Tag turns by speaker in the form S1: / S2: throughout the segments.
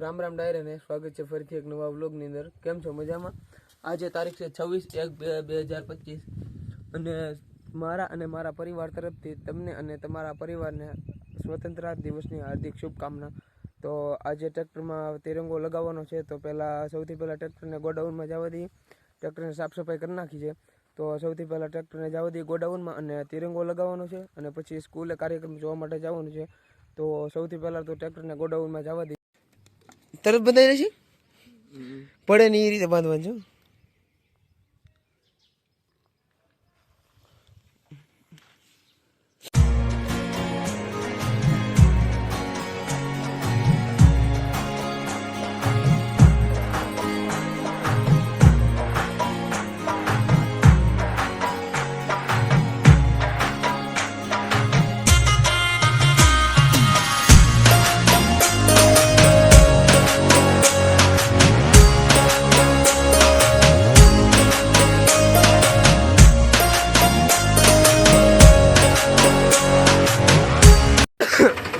S1: રામ રામ ડાયરે ને સ્વાગત છે ફરીથી એક નવા વ્લોગની અંદર। કેમ છો? મજામાં? આજે તારીખ છે 26/1/2025 અને મારા અને મારા પરિવાર તરફથી તમને અને તમારા પરિવારને સ્વતંત્રતા દિવસની હાર્દિક શુભકામના। તો આજે ટ્રેક્ટરમાં તિરંગો લગાવવાનો છે, તો સૌથી પહેલાં ટ્રેક્ટરને ગોડાઉનમાં જવા દઈએ। ટ્રેક્ટરને સાફ સફાઈ કરી નાખી છે, તો સૌથી પહેલાં ટ્રેક્ટરને જવા દઈએ ગોડાઉનમાં અને તિરંગો લગાવવાનો છે અને પછી સ્કૂલે કાર્યક્રમ જોવા માટે જવાનું છે। તો સૌથી પહેલાં તો ટ્રેક્ટરને ગોડાઉનમાં જવા દઈએ। તરત બંધાઈ રહેશે, પડે ને એ રીતે બાંધવાનું છે।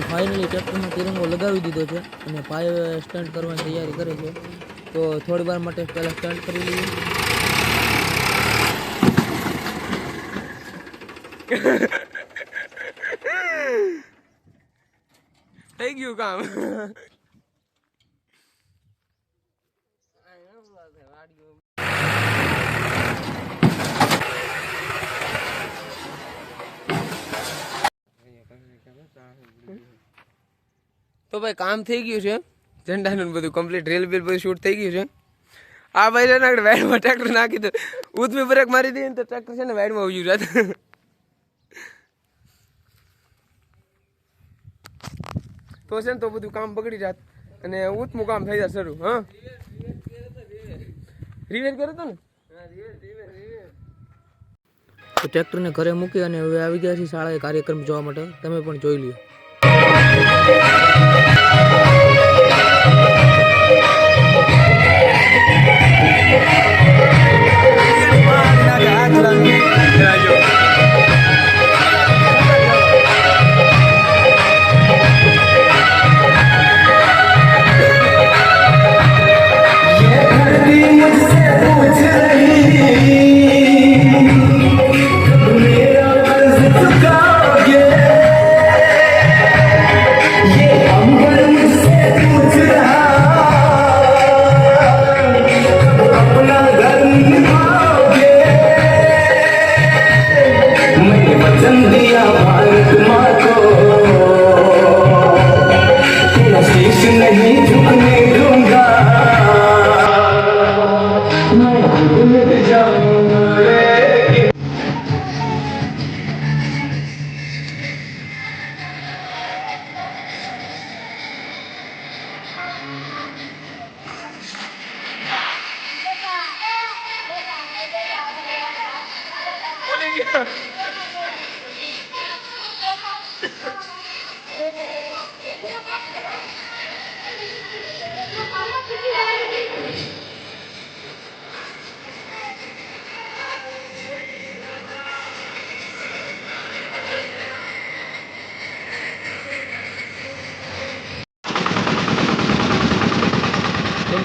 S1: ફાઇનલી ટ્રેક્ટરમાં તિરંગો લગાવી દીધો છે અને ભાઈ સ્ટન્ટ કરવાની તૈયારી કરે છે। તો થોડી વાર માટે પહેલાં સ્ટન્ટ કરી લઈએ। થઈ ગયું કામ। તો ભાઈ કામ થઈ ગયું છે, ઝંડાનું બધું કમ્પ્લીટ, રેલ બિલ બધું શૂટ થઈ ગયું છે। આ ભાઈ છે ને વાઇડમાં ટ્રેક્ટર નાખી દો, ઉતમી બ્રેક મારી દઈએ ને તો ટ્રેક્ટર છે ને વાઇડમાં ઉજ્યું જાત। તો છે ને તો બધું કામ બગડી જાત અને ઉતમું કામ થઈ જાય શરૂ। હા, રિવેર કર્યો તો ને તો ટ્રેક્ટરને ઘરે મૂકી અને હવે આવી ગયા છીએ શાળાએ કાર્યક્રમ જોવા માટે। તમે પણ જોઈ લ્યો।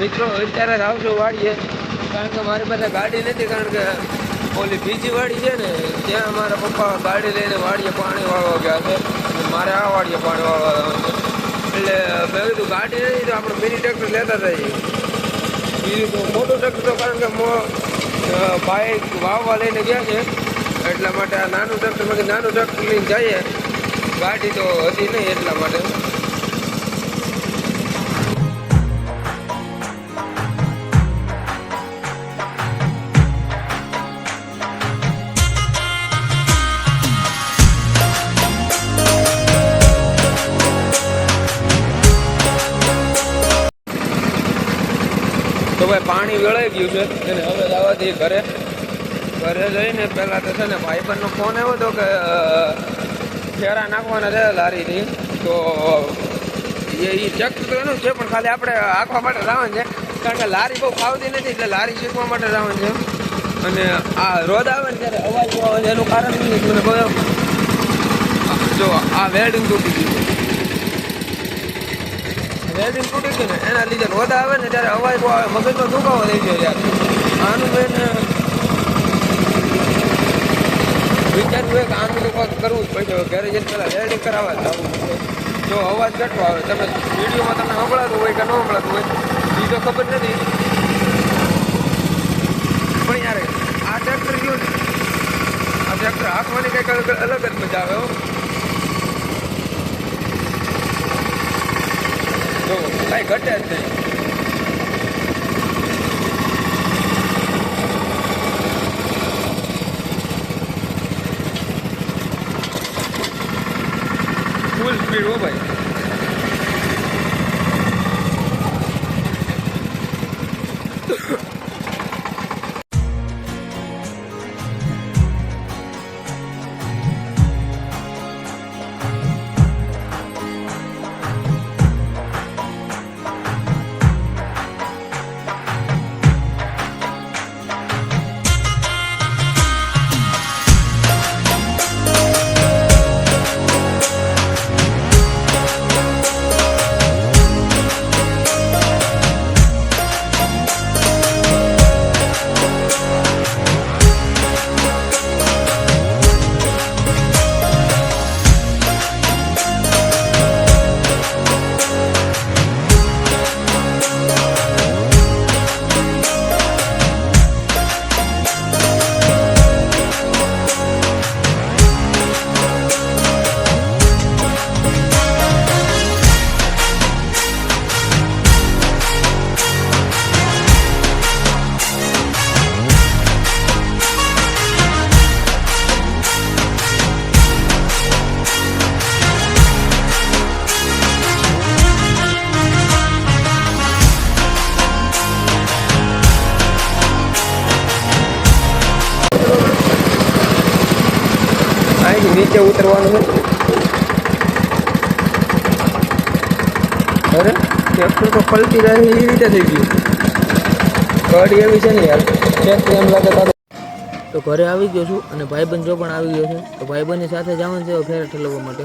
S1: મિત્રો અત્યારે જ આવજો વાડીએ, કારણ કે મારી પાસે ગાડી નથી, કારણ કે ઓલી બીજી વાડી છે ને ત્યાં મારા પપ્પા ગાડી લઈને વાડીએ પાણી વાળવા ગયા છે, મારે આ વાડીએ પાણી વાળવા જવાનું છે। એટલે મેં કીધું ગાડી નથી તો આપણે મિની ટ્રેક્ટર લેતા જઈએ। બીજું તો મોટું ટ્રેક્ટર તો કારણ કે ભાઈ વાવવા લઈને ગયા છે, એટલા માટે આ નાનું ટ્રેક્ટર લઈને જઈએ, ગાડી તો હતી નહીં એટલા માટે। તો ભાઈ પાણી વેળાઈ ગયું છે અને હવે જવા દઈએ ઘરે જઈને પહેલાં તો છે ને ભાઈબંધનો ફોન આવ્યો હતો કે ફેરા નાખવાના છે લારીથી, તો એ ટ્રેક્ટર તો એનું છે પણ ખાલી આપણે આંકવા માટે જવાનું છે, કારણ કે લારી બહુ ફાવતી નથી, એટલે લારી શીખવા માટે જવાનું છે। અને આ રોદ આવે ને ત્યારે અવાજ આવે છે, એનું કારણ નહીં મને કહ્યું, જો આ વેલ્ડિંગ તૂટી ગયું। રેડિંગ તૂટી ગયું ને એના લીધે રોદા આવે ને ત્યારે અવાજ બહુ આવે, મગજનો દુખાવો થઈ ગયો યાર. આનું મેં વિચાર્યું કે આનું તો કંઈક કરવું જ પડશે. ઘરે જઈને પહેલાં રેડિંગ કરાવવા જ જવું પડશે. જો અવાજ કેટલો આવે તમે વિડીયોમાં તમને સંભળાતું હોય કે ન સંભળાતું હોય એ તો ખબર નથી, પણ યાર આ ટ્રેક્ટર ગયું ને આ ટ્રેક્ટર હાંકવાની કંઈક અલગ જ મજા આવે. જો કાંઈ ઘટે જ નહીં. ફૂલ સ્પીડ હો ભાઈ. નીચે ઉતરવાનું છે. અરે ટ્રેક્ટર તો પલટી જાય એ રીતે થઈ ગયું. ગાડી એવી છે ને યાર, ટ્રેક્ટર એમ લાગે તારે. તો ઘરે આવી ગયો છું અને ભાઈબંધ જો પણ આવી ગયો છે. તો ભાઈબંધની સાથે જવાનું છે ફેર ઠલવવા માટે.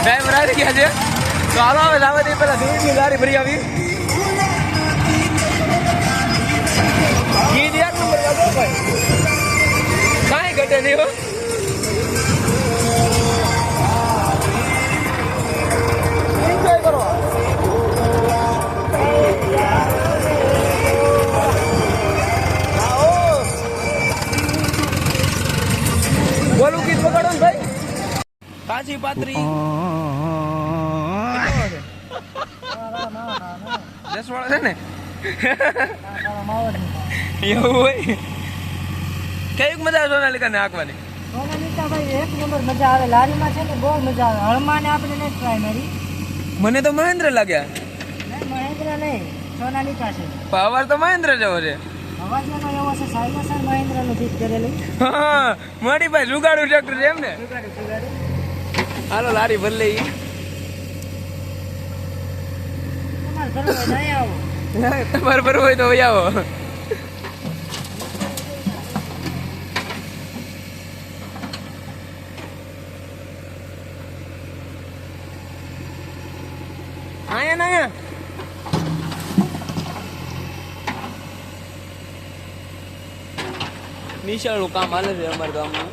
S1: ડ્રાઈવર આવી ગયા છે તો હાલો હવે લાવવા દે પેલા દૂધની લારી ભરી આવી. કાંઈ ઘટે નહીં હો. એન્જોય કરો. બોલું ગીત વગાડો ને ભાઈ. કાચી પાત્રી 10 વાળા છે ને એવું હોય. કેવી મજા આવે સોનાલિકા ને હાંકવાની?
S2: સોનાલિકા ભાઈ એક નંબર મજા આવે. લારીમાં છે ને બહુ મજા આવે. હળમાને આપણે નથી ટ્રાય મારી.
S1: મને તો મહેન્દ્ર લાગ્યા.
S2: નહીં મહેન્દ્ર નહીં, સોનાલિકા છે.
S1: અવાજ તો મહેન્દ્ર જેવો છે.
S2: અવાજ એનો એવો છે સાયલેન્સર મહેન્દ્રનું ફિટ કરેલું.
S1: હા મોટી ભાઈ જુગાડું ટ્રેક્ટર છે એમ ને?
S2: જુગાડું.
S1: હાલો લારી ભર લઈ.
S2: તમારે ભરવું હોય તો અહીં આવો.
S1: તમારે ભરવું હોય તો અહીં આવો. આયા ના આયા નિશાળનું કામ હાલે છે અમારા ગામમાં.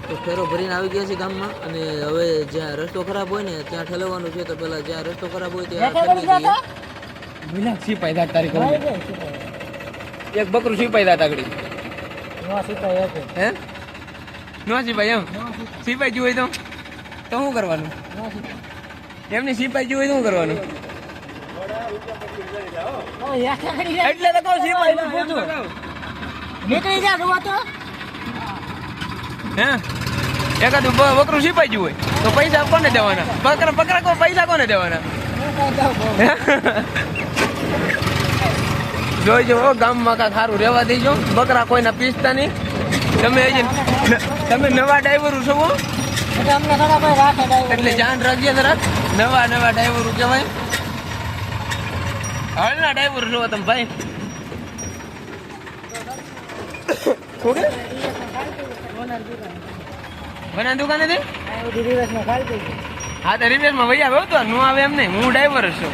S1: તો ફેરો ભરીને આવી ગયા છે ગામમાં અને હવે જ્યાં રસ્તો ખરાબ હોય ને ત્યાં ઠલવવાનું છે. તો પેલા જ્યાં રસ્તો ખરાબ હોય ત્યાં સિપાઈ દાટ તારી કહું એક બકરું સિપાઈ દાટ આગળ હે નો સિપાઈ એમ સિપાઈ જોઈ તો શું કરવાનું? એમની સિપાઈ જોઈ તો શું કરવાનું? એટલે તો કહું સિપાઈ નીકળી જા જોવા તો હે એકાદું બકરું છીપાઈ ગયું હોય તો પૈસા કોને દેવાના? પકડા પૈસા કોને દેવાના? જોઈ જો ગામમાં કાંઈક સારું રહેવા દેજો, બકરા કોઈના પીસતા નહીં. તમે નવા ડ્રાઈવરો છો
S2: એટલે અમને ઘણા ભાઈ રાખે ડાયવર.
S1: એટલે ધ્યાન રાખજે જરાક. નવા ડ્રાઈવરો કહેવાય, હાલના ડ્રાઈવર છો તમે ભાઈ. શું કે બના દુકાને થી?
S2: દિવસમાં ખાલી થઈ ગયું.
S1: હા તો રિપેરમાં વહી આવે તો નો આવે એમ નહીં, હું ડ્રાઈવર જ છું.